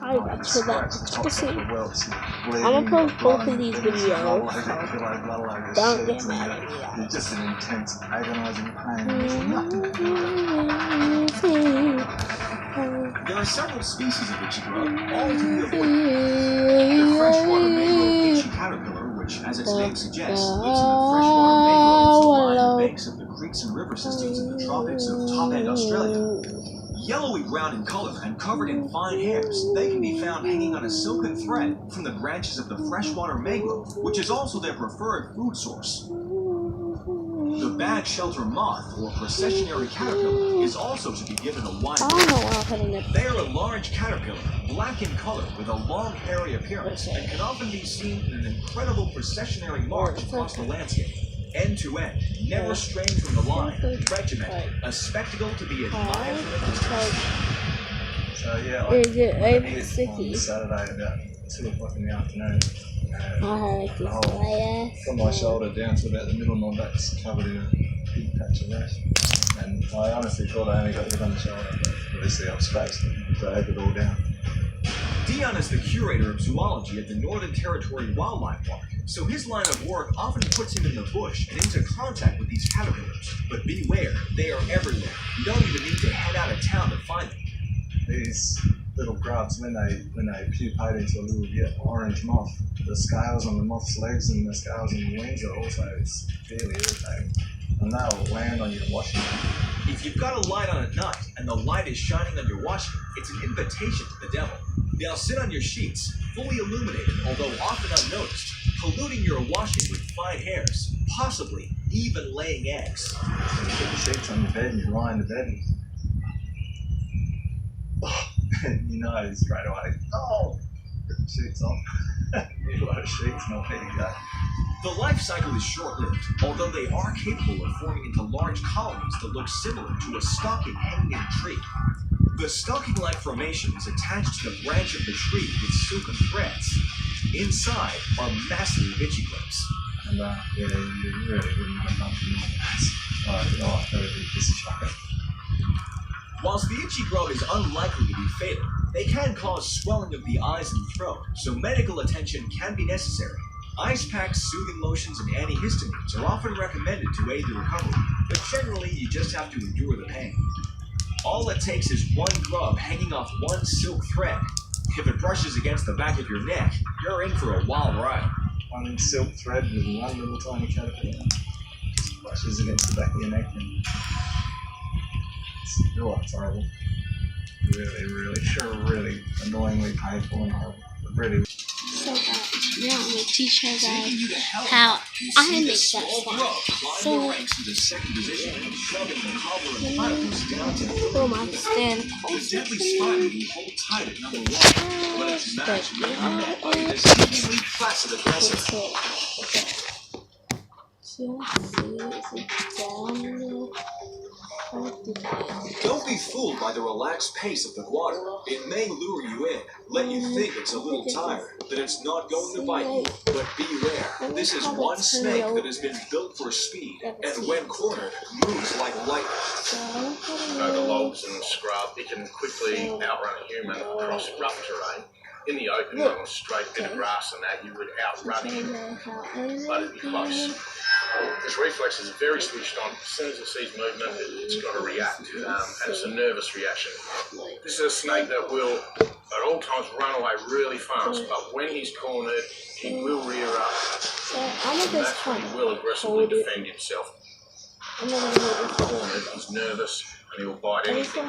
I'm gonna post both of these videos, so don't get mad at me. It's just an intense, agonizing pain. There are several species of itchy grub, all to be avoided. The freshwater mangrove itchy caterpillar, which, as its name suggests, lives in the freshwater mangroves that line the banks of the creeks and river systems in the tropics of top-end Australia. Yellowy brown in color and covered in fine hairs, they can be found hanging on a silken thread from the branches of the freshwater mangrove, which is also their preferred food source. The bag shelter moth, or processionary caterpillar, is also to be given a wide berth. They are a large caterpillar, black in color, with a long hairy appearance, and can often be seen in an incredible processionary march across the landscape. End to end, never straying from the line, regimented, a spectacle to be admired from a distance. So yeah, I hit on Saturday about 2 o'clock in the afternoon. From my shoulder down to about the middle of my back's covered in a big patch of rash. And I honestly thought I only got hit on the shoulder, but obviously I was scratched and dragged it all down. Dion is the curator of zoology at the Northern Territory Wildlife Park, so his line of work often puts him in the bush and into contact with these caterpillars. But beware, they are everywhere. You don't even need to head out of town to find them. These little grubs, when they pupate into a little orange moth, the scales on the moth's legs and the scales on the wings are also severely irritating, and they'll land on your washing. If you've got a light on at night and the light is shining on your washing, it's an invitation to the devil. They'll sit on your sheets, fully illuminated, although often unnoticed, polluting your washing with fine hairs, possibly even laying eggs. So you put the sheets on your bed and you lie in the bed and you know straight away, oh, put the sheets on. Need a lot of sheets, not ready to go. The life cycle is short-lived, although they are capable of forming into large colonies that look similar to a stocking hanging in a tree. The stocking-like formation is attached to the branch of the tree with silken threads. Inside are massive itchy grubs. And yeah, you really wouldn't have much more than that. This is shocking. Whilst the itchy grub is unlikely to be fatal, they can cause swelling of the eyes and throat, so medical attention can be necessary. Ice packs, soothing lotions, and antihistamines are often recommended to aid the recovery, but generally you just have to endure the pain. All it takes is one grub hanging off one silk thread. If it brushes against the back of your neck, you're in for a wild ride. One silk thread with one little tiny caterpillar just brushes against the back of your neck and it's horrible. Really annoyingly painful and horrible. Really. So now I'm going to teach you guys how I make that sound. So let me pull my stand closer to me. Don't be fooled by the relaxed pace of the water. It may lure you in, let you think it's a little tired, that it's not going to bite you. But beware, this is one snake that has been built for speed, and when cornered, moves like lightning. Over logs and scrub, it can quickly outrun a human across rough terrain. In the open, on a straight bit of grass and that, you would outrun him, but it'd be close. This reflex is very switched on. As soon as it sees movement, it's got to react, and it's a nervous reaction. This is a snake that will, at all times, run away really fast, but when he's cornered, he will rear up, and that's when he will aggressively defend himself. Cornered, he's nervous, and he'll bite anything.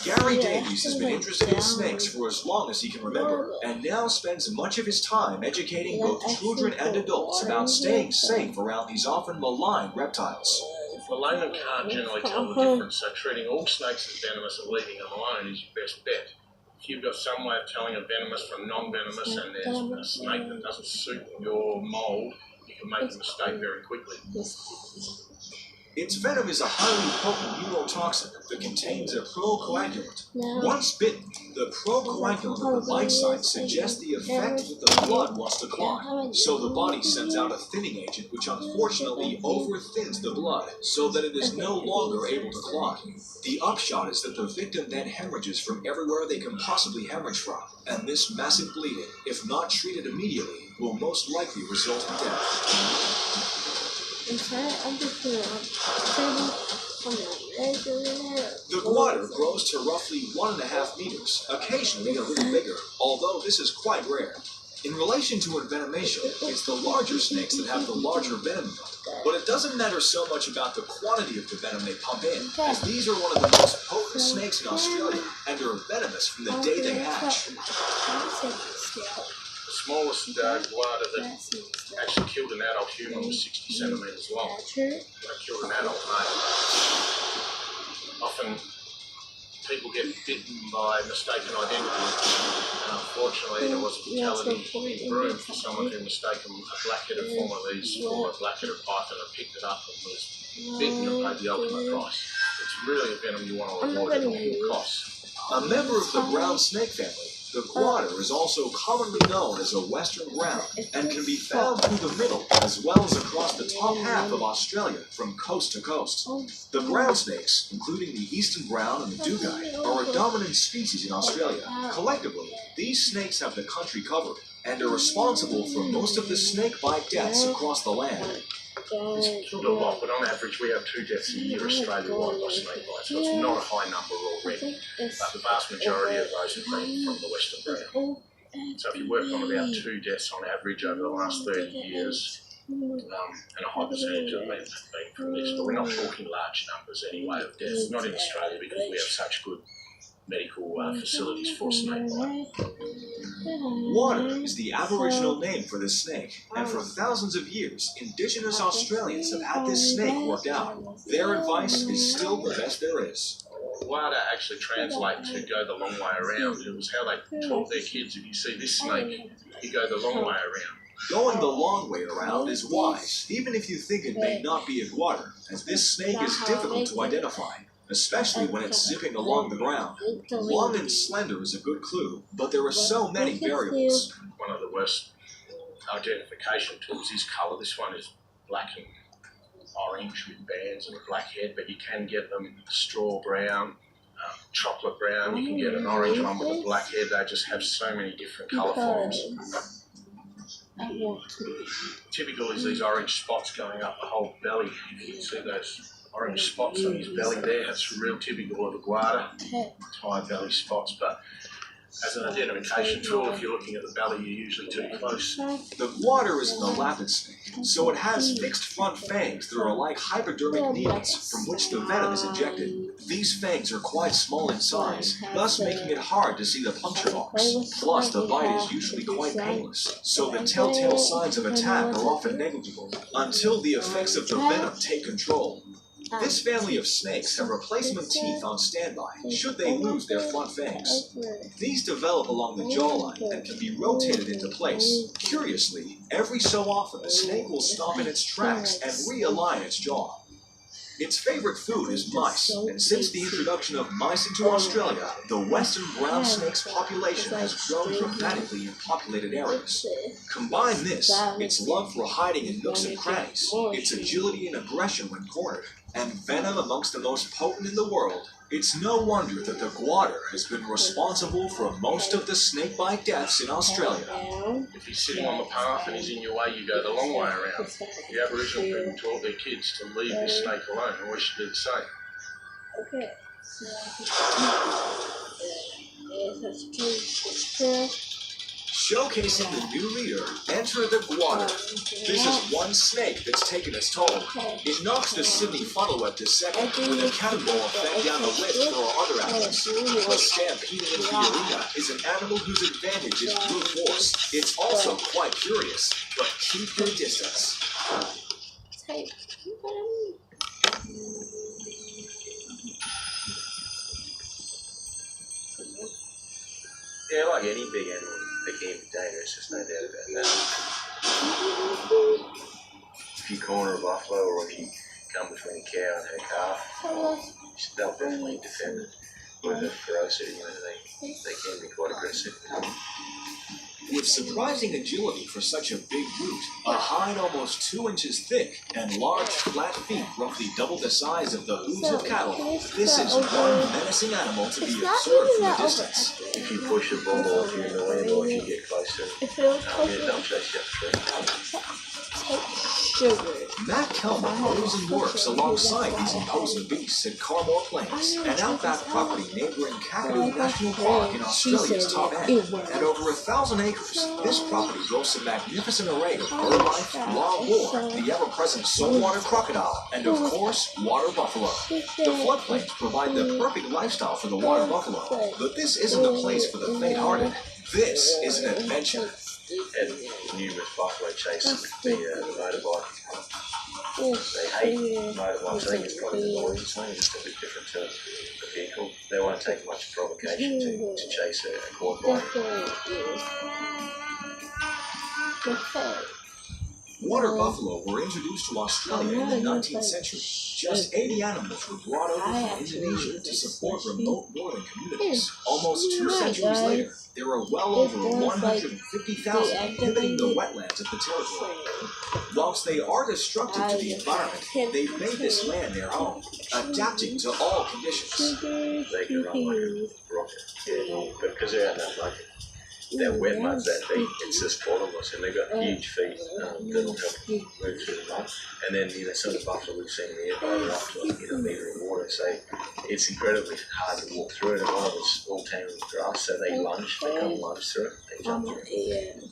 Gary Davies has been interested in snakes for as long as he can remember, and now spends much of his time educating both children and adults about staying safe around these often maligned reptiles. The layman can't generally tell the difference, so treating all snakes as venomous and leaving them alone is your best bet. If you've got some way of telling a venomous from non-venomous and there's a snake that doesn't suit your mould, you can make a mistake very quickly. Its venom is a highly potent neurotoxin that contains a procoagulant. No. Once bitten, the procoagulant of the bite site suggests the effect that the blood wants to clot, so the body sends out a thinning agent which unfortunately overthins the blood so that it is no longer able to clot. The upshot is that the victim then hemorrhages from everywhere they can possibly hemorrhage from, and this massive bleeding, if not treated immediately, will most likely result in death. The guar grows to roughly 1.5 meters, occasionally a little bigger, although this is quite rare. In relation to envenomation, it's the larger snakes that have the larger venom, but it doesn't matter so much about the quantity of the venom they pump in, as these are one of the most potent snakes in Australia and are venomous from the day they hatch. The smallest guar that actually killed an adult human was 60 centimetres long. That killed an adult male. Often people get bitten by mistaken identity, and unfortunately there was a fatality in Broome for someone who mistaken a black-headed form of these for a black-headed python and picked it up and was bitten and paid the ultimate price. It's really a venom you want to avoid at all costs. A member of the brown snake family, the guar is also commonly known as a western ground and can be found through the middle as well as across the top half of Australia from coast to coast. The brown snakes, including the eastern brown and the dugong, are a dominant species in Australia. Collectively, these snakes have the country covered and are responsible for most of the snake bite deaths across the land. It's killed a lot, but on average we have 2 deaths a year Australia-wide by snake bite, so it's not a high number already. But the vast majority of those have been from the western brown. So if you work on about 2 deaths on average over the last 30 years, and a high percentage of them have been from this, but we're not talking large numbers anyway of deaths, not in Australia because we have such good medical facilities for snake bite. Water is the Aboriginal name for this snake, and for thousands of years, Indigenous Australians have had this snake worked out. Their advice is still the best there is. Wada actually translate to go the long way around. It was how they taught their kids, if you see this snake, you go the long way around. Going the long way around is wise, even if you think it may not be a guar, as this snake is difficult to identify, especially when it's zipping along the ground. Long and slender is a good clue, but there are so many variables. One of the worst identification tools is colour. This one is black and orange with bands and a black head, but you can get them straw brown, chocolate brown. You can get an orange one with a black head. They just have so many different colour forms. Typical is these orange spots going up the whole belly. You can see those orange spots on his belly there. That's real typical of a guar, high belly spots. But as an identification tool, if you're looking at the belly, you're usually too close. The guar is an elapid snake, so it has fixed front fangs that are like hypodermic needles from which the venom is injected. These fangs are quite small in size, thus making it hard to see the puncture marks. Plus, the bite is usually quite painless, so the telltale signs of attack are often negligible until the effects of the venom take control. This family of snakes have replacement teeth on standby should they lose their front fangs. These develop along the jawline and can be rotated into place. Curiously, every so often the snake will stop in its tracks and realign its jaw. Its favorite food is mice, and since the introduction of mice into Australia, the western brown snake's population has grown dramatically in populated areas. Combine this, its love for hiding in nooks and crannies, its agility and aggression when cornered, and venom amongst the most potent in the world, it's no wonder that the guar has been responsible for most of the snakebite deaths in Australia. If he's sitting on the path and he's in your way, you go the long way around. The Aboriginal people taught their kids to leave this snake alone, and we should do the same. Okay, so Showcasing the new leader, enter the guar. This is one snake that's taken its toll. It knocks the Sydney funnel web to second, with a cannonball effect down the list for our other animals. But stampeding into the arena is an animal whose advantage is brute force. It's also quite curious, but keep your distance. Yeah, like any big animal, they can be dangerous, there's no doubt about that. If you corner a buffalo or if you come between a cow and her calf, they'll definitely defend it with a ferocity. You know, they can be quite aggressive. With surprising agility for such a big brute, a hide almost 2 inches thick and large flat feet roughly double the size of the hooves of cattle, this is one menacing animal to be observed from a distance. If you push a bull or if you annoy him or if you get closer, they'll chase you up the Matt Kelman lives and works alongside these imposing beasts at Carmore Plains, an outback property neighboring Kakadu National Park in Australia's top end. At over 1,000 acres, this property boasts a magnificent array of bird life, wild boar, the ever-present saltwater crocodile, and of course, water buffalo. The floodplains provide the perfect lifestyle for the water buffalo, but this isn't a place for the faint-hearted. This is an adventure. and numerous buffalo chasing the motorbike. They hate motorbikes. I think it's probably the noise or something, just a bit different to the vehicle. They won't take much provocation to chase a quad bike. Water buffalo were introduced to Australia in the 19th century. Just 80 animals were brought over from Indonesia to support remote northern communities. Almost 2 centuries later, there are well over 150,000 inhabiting the wetlands of the territory. Whilst they are destructive to the environment, they've made this land their home, adapting to all conditions. They can run like a rocket. Yeah, but because they're out in that bucket, that wet mud's that deep, it's just bottomless, and they've got huge feet that'll help move through the mud. And then, some of the buffalo we've seen in the air are up to a metre of water, so it's incredibly hard to walk through it. And a lot of it's all tangled with grass, so they come lunge through it, they jump through it.